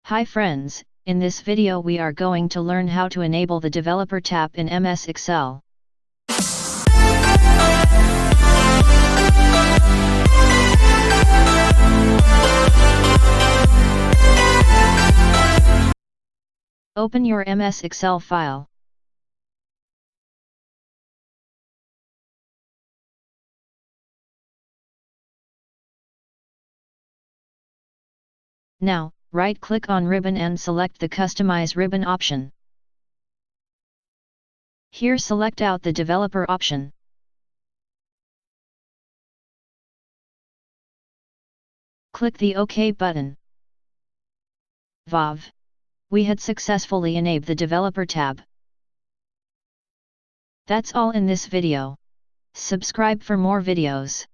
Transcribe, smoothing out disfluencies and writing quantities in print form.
Hi friends, in this video we are going to learn how to enable the Developer tab in MS Excel. Open your MS Excel file. Now, right-click on ribbon and select the Customize ribbon option. Here select out the Developer option. Click the OK button. Vav! We had successfully enabled the Developer tab. That's all in this video. Subscribe for more videos.